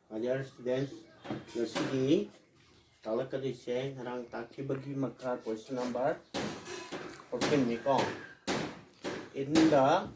Dear students, ngasi talakadise ngarang takibagi makha question number 14 ni ko. In the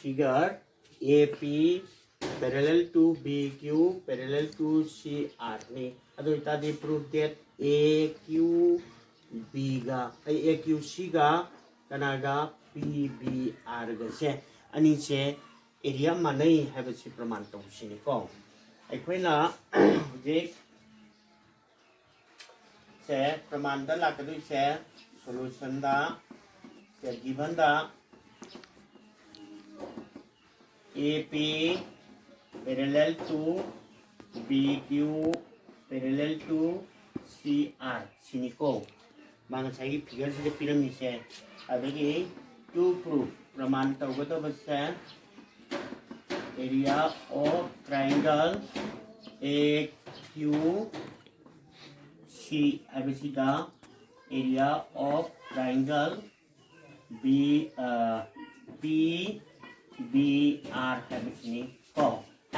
figure AP parallel to BQ parallel to CR ni. Ado itadi prove that AQC ga kanaga PBR ga se ani se area manai habasi praman tawsini ko. ꯑꯩꯈꯣꯏꯅ ꯍꯧꯖꯤꯛ ꯁꯦ ꯄ꯭ꯔꯃꯥꯟꯗ ꯂꯥꯛꯀꯗꯣꯏꯁꯦ ꯁꯣꯂꯨꯁꯟꯗ ꯁꯦ ꯒꯤꯚꯟꯗ AP parallel to BQ parallel to CR सिनिको मा ꯉꯁꯥꯏꯒꯤ ꯐꯤꯒꯔꯁꯤꯗ ꯄꯤꯔꯝꯃꯤꯁꯦ ꯑꯗꯒꯤ to prove प्रमाण तꯧꯒꯗꯕꯁꯦ area of triangle AQC habisida area of triangle PBR habisini ko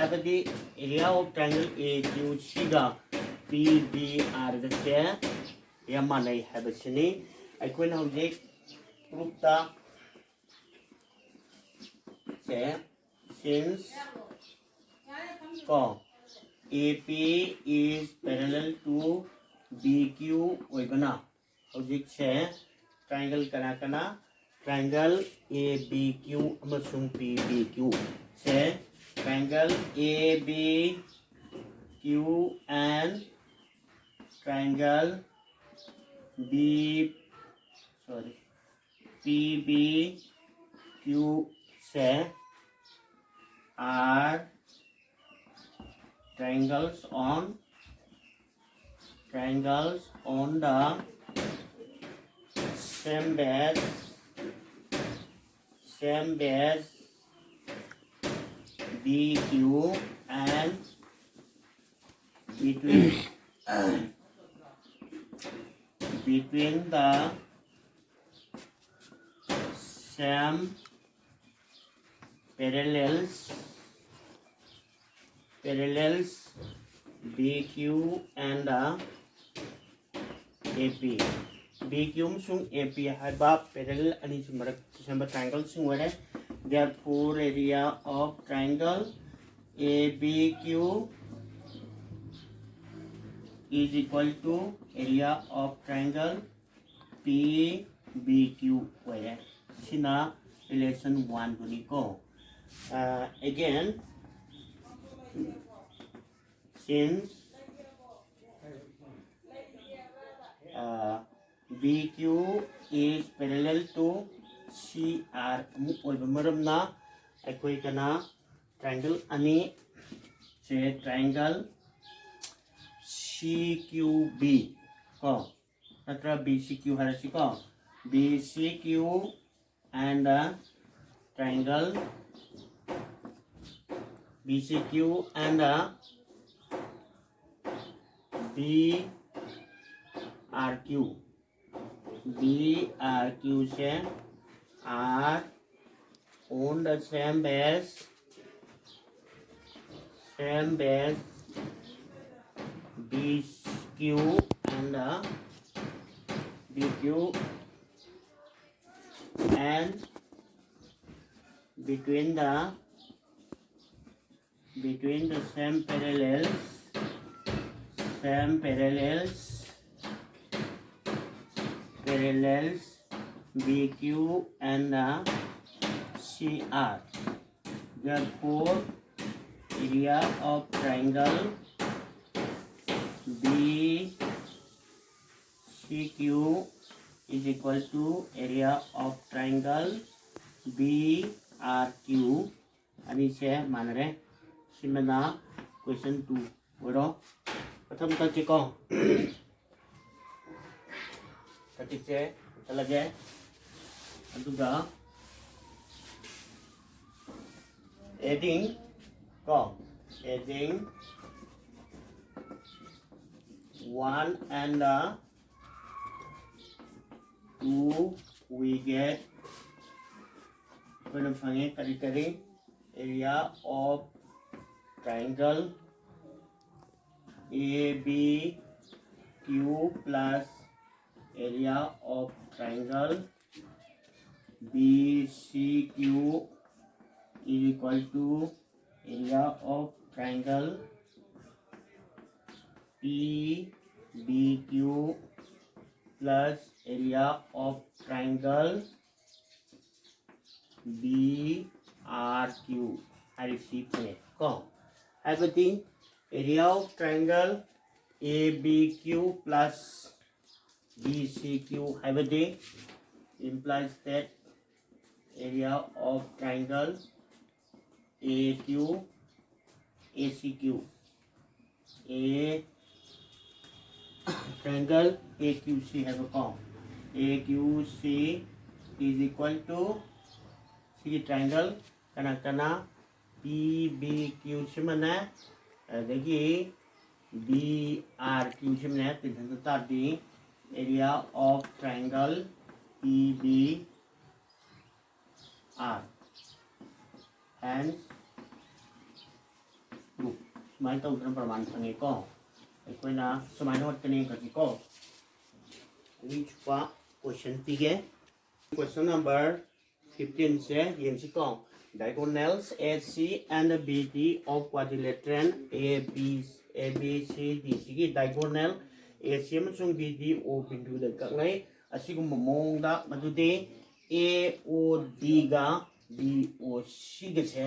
habidi area of triangle AQC ga PBR ga se yamanai habisini aikoina hojik proof ta se since AP is parallel to BQ oibana hojik se triangle kana triangle ABQ amasung PBQ se triangle ABQ and triangle PBQ se are triangles on the same base BQ and between the same parallels BQ and AP BQ sung AP haiba parallel ani sumarak samba triangle sung where therefore area of triangle ABQ is equal to area of triangle PBQ where sina relation 1 duniko again since BQ is parallel to CR oiba maramna aikoi kana triangle ani se triangle CQB ko natra BCQ harasi ko BCQ and triangle BCQ and BRQ से are on the same base BQ and BQ and between the same parallels BQ and CR. Therefore, area of triangle BCQ is equal to area of triangle BRQ. Ani se manare simena question 2 oro pratham ta chiko katik se talage aduga adding 1 and 2 we get area of triangle ABQ plus area of triangle BCQ is equal to area of triangle PBQ plus area of triangle BRQ हारिसी fungi को हाइबती area of triangle ABQ plus BCQ हाइबती implies that area of triangle AQ ACQ A triangle AQC have a com AQC is equal to C triangle kana PBQ से मना देखिए BRQ से मना तीन तो तार दी area of triangle PBR hence group समाइन तो उतना प्रमाण संगे को कोई ना समाइन होते नहीं करती को अभी छुपा क्वेश्चन पीगे क्वेश्चन नंबर 15 से ये को diagonals AC and BD of quadrilateral ABCD की diagonal AC अमसुंग BD O बिंदु दकनै असिगुम मोंगदा मदुदे AOD गा BOC गसे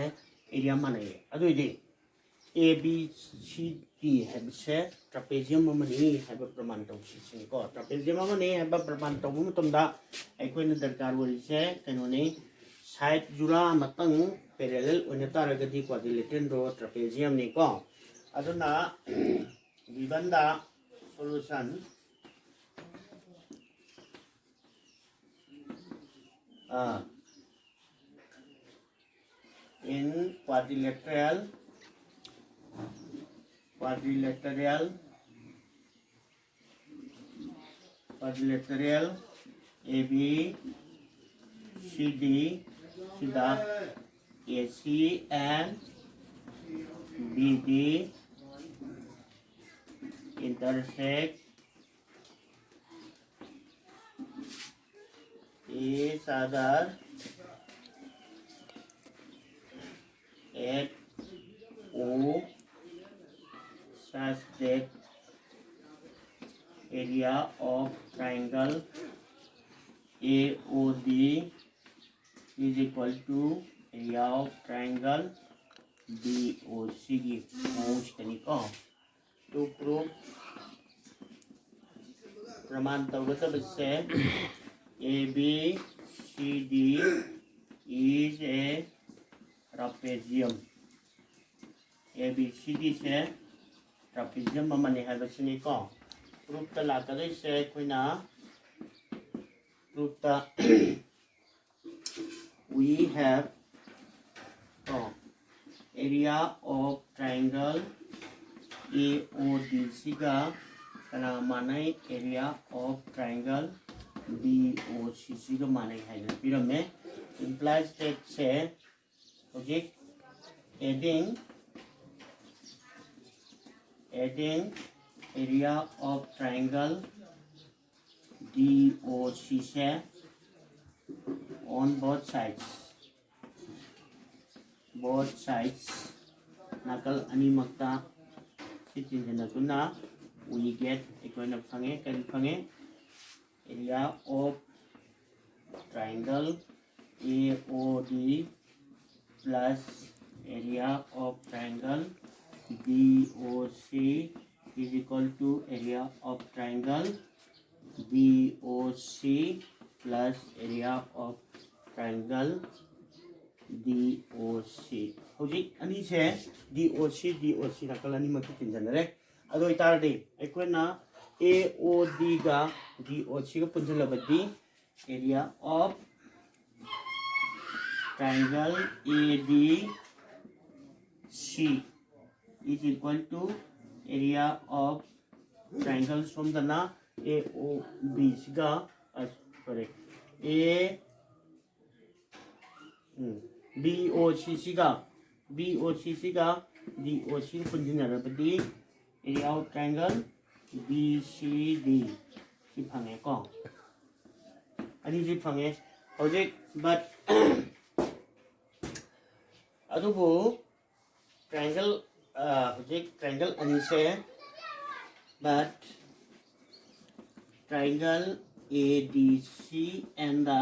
एरिया माने अदुइदि ABCD हैबसे ट्रापेजियम ममनी हैब प्रमाण तौसिसिनि को ट्रापेजियम ममनी हैब प्रमाण तौबु मतमदा अखोइना दरकार वरिसे कनोनि साइड जुरा मतंग पैरेलल ओने तारगदि क्वाड्रिलेटरल रो ट्रापेजियम नि को अदुना given the solution in quadrilateral ABCD सीधा AC and BD intersect each other at O such that area of triangle AOD is equal to area of triangle BOC most to prove प्रमाण तौगत बच्चे ABCD is a trapezium ABCD से trapezium मने है बच्चे को proof तला करे से कोई ना proof ता we have area of triangle AODC का kana माने area of triangle BOCC का माने है फिर हमें implies that से okay adding area of triangle DOC से on both sides nakal ani makta sitin jana tuna we get equation phange kan phange area of triangle AOD plus area of triangle BOC is equal to area of triangle BOC plus area of triangle DOC हौजिक अनि से DOC nakal ani makti tinjanare ado itardi equena AOD ga DOC ga punjalabadi area of triangle ADC is equal to area of triangles from the na AOB ga sorry BOCC का DOC punjinarabadi area of triangle BCD ꯁꯤ ꯐꯪꯉꯦꯀꯣ ꯑꯅꯤꯁꯤ ꯐꯪꯉꯦ ꯍꯧꯖꯤꯛ but ꯑꯗꯨꯕꯨ triangle hojik triangle anise but triangle ADC and the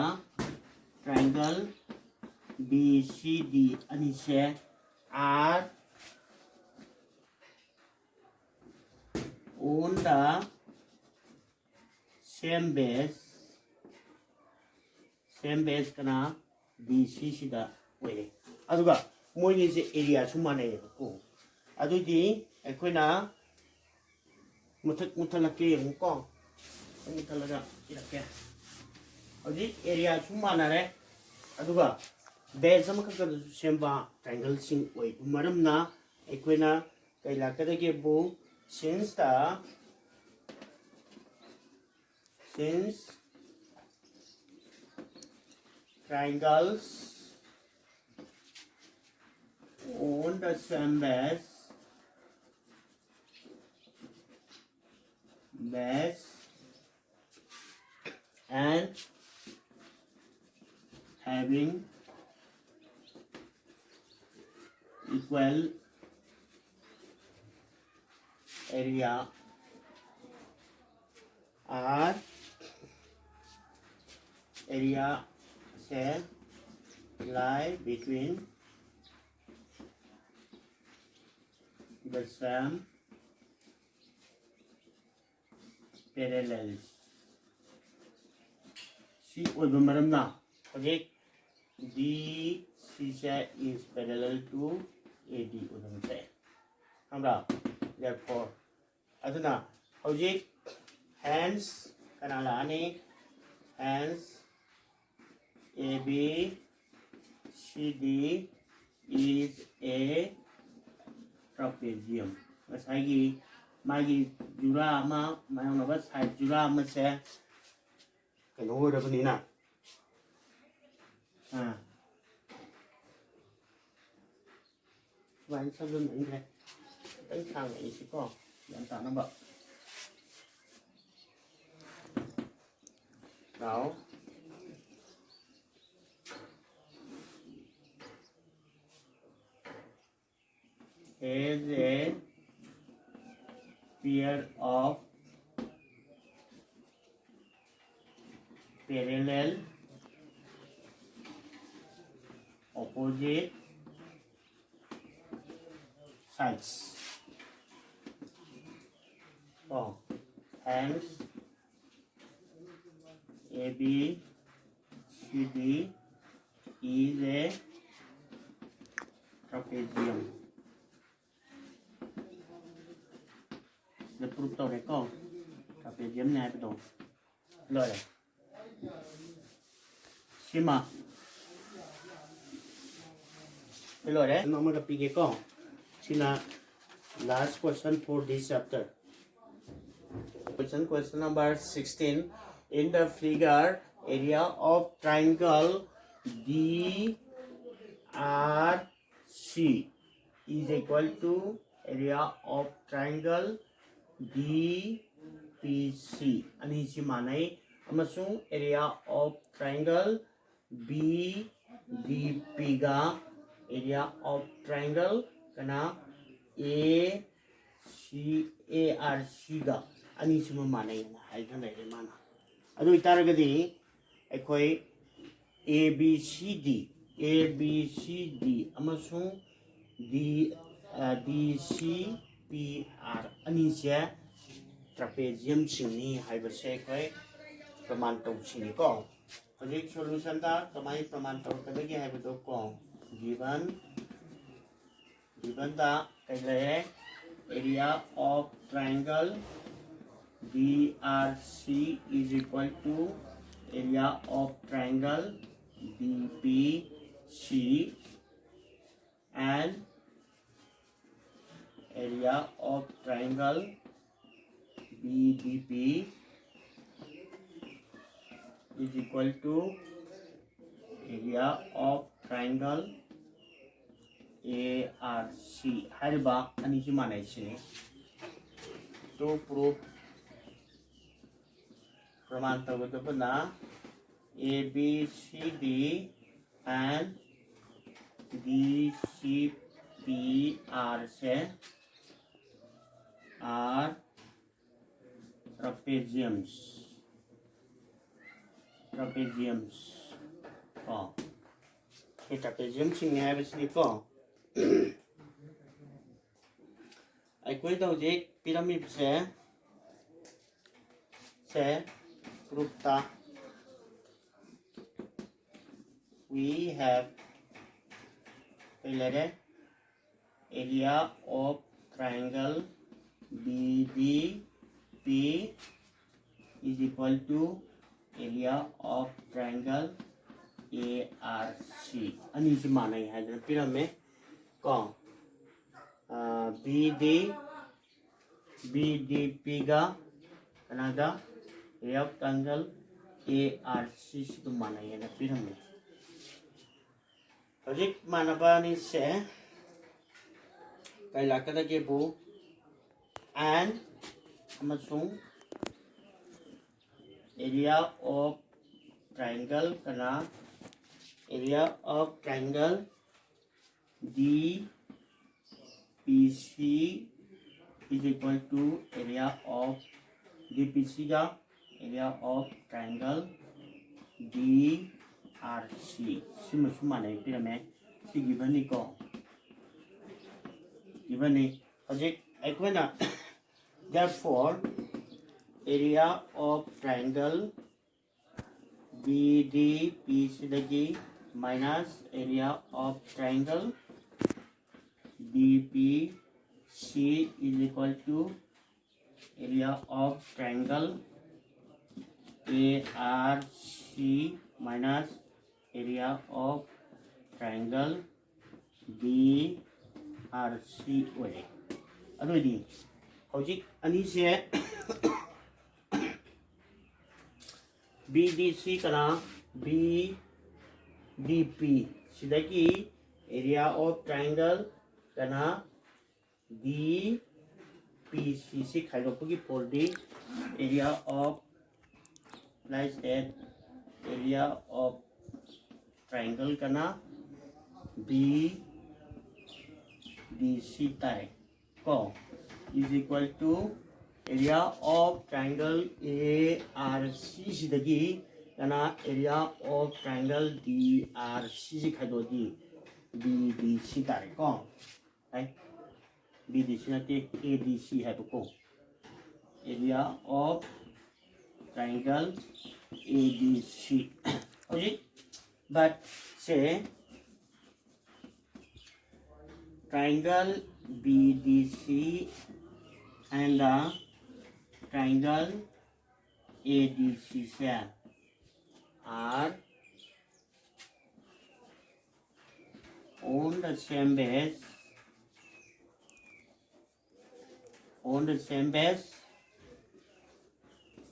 triangle BCD anise are on the same base kana BC sida oye aduga moini se area su manai ko adudi aikoina muthak ko muthalaga irake adi area su manare aduga base amaka semba triangle sing oi maramna aikoina kaila kadage bu since triangles on the same base and having equal area are area say lie between the same parallels. C oiba maramna okay BC is parallel to AD odam se hamra therefore aduna hojik hence kanala ani hence AB CD is a trapezium masagi magi jura ma mayong ba side jura ma se kano ra bani na vài sao luôn những cái đánh sang này sẽ có làm tạo nó bận đó is a pair of parallel opposite sides. So, hence AB CD is a trapezium. The proof to record trapezium này bắt đầu rồi. Sima. Hello đấy, nó mới gặp cái con. Sina last question for this chapter. Question number 16. In the figure, area of triangle DRC is equal to area of triangle DPC. Ani si manai amasung area of triangle BDP ga area of triangle kana ARC ga ani sima manai na hai thana re mana adu itaragadi ekoi ABCD amasung DCPR ani se trapezium singni haibase ekoi praman tau sini ko hojik solution da kamai praman tau kadagi haibado ko given da kaile area of triangle DRC is equal to area of triangle DPC and area of triangle BDP is equal to area of triangle ARC. Hariba ani si manai sini. to prove प्रमाण तगदबना A B C D and D C P R से are trapeziums ये trapezium Singh है बस निको कोई तो जे pyramid से ग्रुपता we have area of triangle BDP is equal to area of triangle ARC अनि से माना ही है पिरामिड कौन BDP का कनागा area of triangle ARC से तो माना ही है ना pyramid Project manabani se kay lakada ke bu and amasung area of triangle kana area of triangle DPC is equal to area of DPC का area of triangle DRC सिमसु माने फिर मैं सी given नहीं को गिवन नहीं अजय एक ना therefore area of triangle BDP सिदगी minus area of triangle DPC is equal to area of triangle ARC minus area of triangle DRC way अदुदी हौजिक अनि से BDC कना BDP सिदगी area of triangle कना DPC से खाइरोपगी for the area of like that area of triangle kana BDC type ko is equal to area of triangle ARC sidagi kana area of triangle DRC khado di BDC type ko right BDC na te ADC hai ko area of triangle ADC okay but say triangle BDC and the triangle ADC are on the same base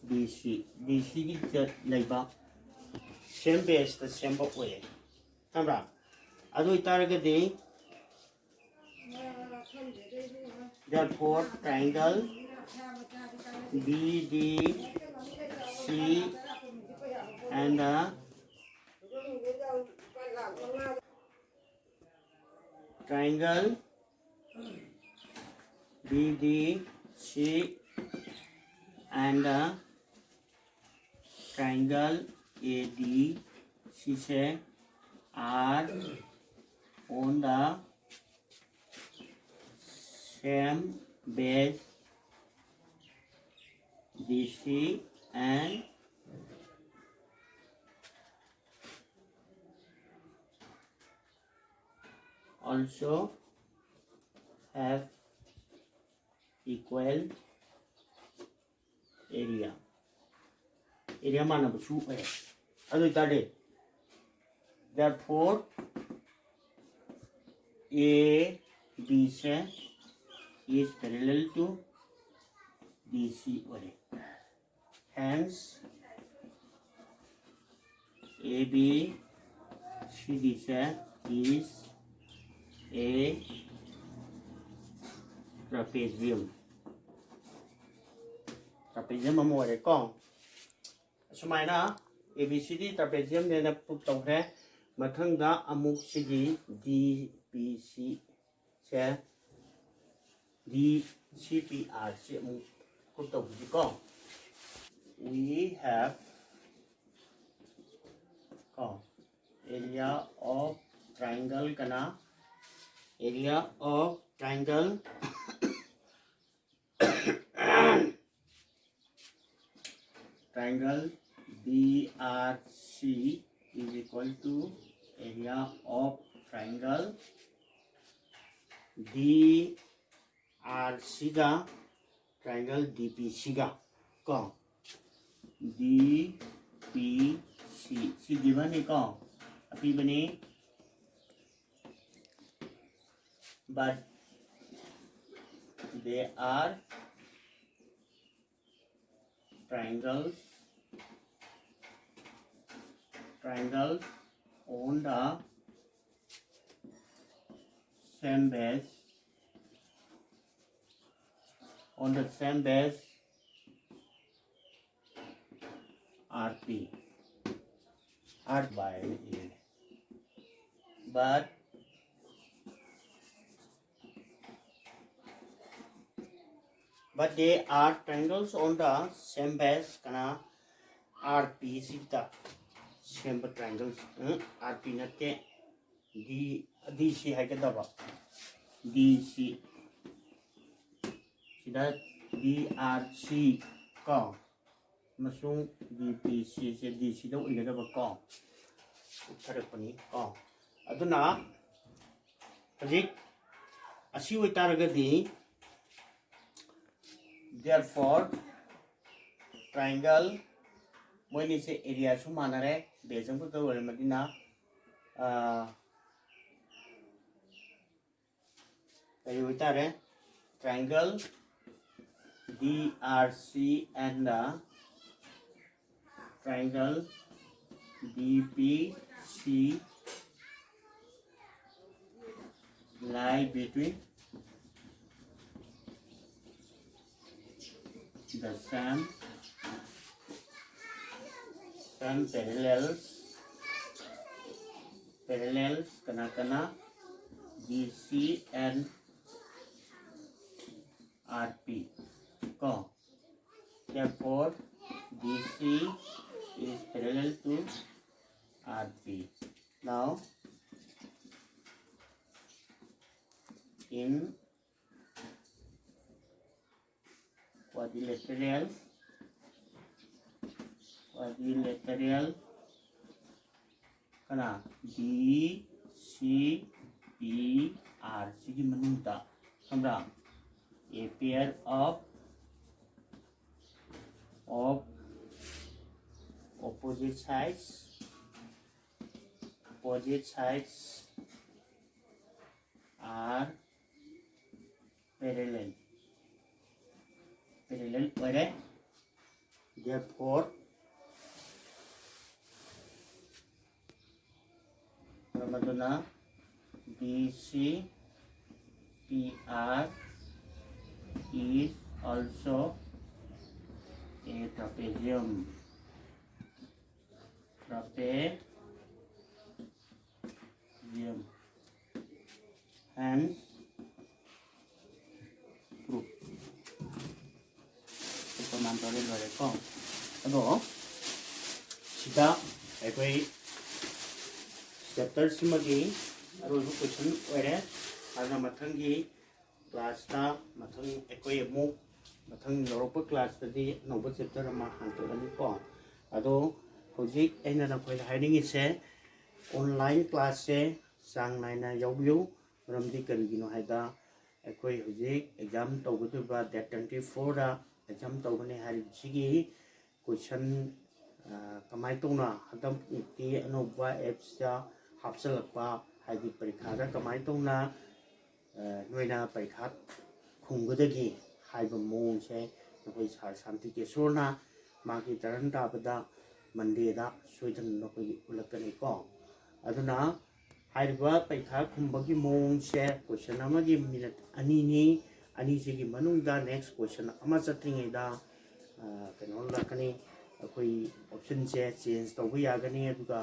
DC की लेबा same base the same way तमरा अदो इतारगदे therefore triangle BDC and the triangle BDC and the triangle ADC are on the same base DC and also have equal area माना बसु है अदो इताडे therefore AB से is parallel to DC way hence AB CD से is a trapezium trapezium ama ore ko sumaina ABCD trapezium ne na proof tawre mathang da amuk sigi DBC se DCPR se amuk proof tawji ko we have area of triangle kana area of triangle triangle BRC is equal to area of triangle DRC ga triangle DPC ga ko DPC si given ni ko api bani but they are triangles on the same base RP R by A but they are triangles on the same base kana RP sita same triangles RP natte DC haikadaba DC sida DRC ko masung DPC se DC da uigadaba ko utharakpani ko aduna hajik asi uitaragadi therefore triangle moini se area su manare bezam ko to madina ayutare triangle DRC and the triangle DPC lie between the same parallels kana DC and RP ko therefore DC is parallel to RP. Now in quadrilateral kana DCPR sigi manungta samra a pair of opposite sides are parallel where therefore maduna DCPR is also a trapezium hence proof प्रमाण तौर को अदो सिदा अखोई chapter सिमगी अरोजु question ओरे आना मथंगी class ता मथंग अखोई मु मथंग लौरप क्लास तदी नोब चैप्टर मा हांतोनी को अदो होजिक एना नखोई हाइनिंग से ऑनलाइन क्लास से सांग नाइना यावबिउ रमदी करिगिनो हाइदा अखोई होजिक एग्जाम तौगदुबा डेट 24 रा एग्जाम तौगने हारिसिगी क्वेश्चन कमाई तौना हदम इति अनोबा एप्स दा हापसलकपा हाइदि परीक्षा दा कमाई तौना नोइना परीक्षा खुंगदगी हाइब मोंग से नखोई सार शांति के सोरना मागी तरन ताबदा मंडे दा सोइदन नखोई उलकने को अदुना हाइबा परीक्षा खुंबगी मोंग से क्वेश्चन अमगी मिनट अनिनी अनिसिगी मनुंगदा नेक्स्ट क्वेश्चन अमा चत्रिङैदा ꯀꯩꯅꯣ ꯂꯥꯛꯀꯅꯤ ꯑꯩꯈꯣꯏ ꯑꯣꯞꯁꯟꯁꯦ ꯆꯦꯟꯖ ꯇꯧꯕ ꯌꯥꯒꯅꯤ ꯑꯗꯨꯒ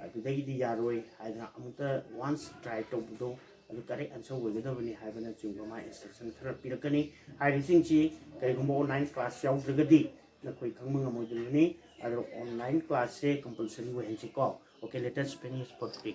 ꯑꯗꯨꯗꯒꯤꯗꯤ ꯌꯥꯔꯣꯏ ꯍꯥꯏꯗꯅ ꯑꯃꯨꯛꯇ ꯋꯥꯟꯁ ꯇ꯭ꯔꯥꯏ ꯇꯧꯕꯗꯣ ꯑꯗꯨ ꯀꯔꯦꯛ ꯑꯟꯁꯔ ꯑꯣꯏꯒꯗꯕꯅꯤ ꯍꯥꯏꯕꯅꯆꯤꯡꯕ ꯃꯥ ꯏꯟꯁꯇ꯭ꯔꯛꯁꯟ ꯈꯔ ꯄꯤꯔꯛꯀꯅꯤ ꯍꯥꯏꯔꯤꯕꯁꯤꯡꯁꯤ ꯀꯔꯤꯒꯨꯝꯕ ꯑꯣꯟꯂꯥꯏꯟ ꯀ꯭ꯂꯥꯁ ꯌꯥꯎꯗ꯭ꯔꯒꯗꯤ ꯅꯈꯣꯏ ꯈꯪꯕ ꯉꯝꯃꯣꯏꯗꯕꯅꯤ ꯑꯗꯣ ꯑꯣꯟꯂꯥꯏꯟ ꯀ꯭ꯂꯥꯁꯁꯦ ꯀꯝꯄꯜꯁꯔꯤ ꯑꯣꯏꯍꯟꯁꯤꯀꯣ ꯑꯣꯀꯦ ꯂꯦꯇꯦꯁ ꯐꯤनिꯁ ꯐꯣꯔ ꯇꯨꯗे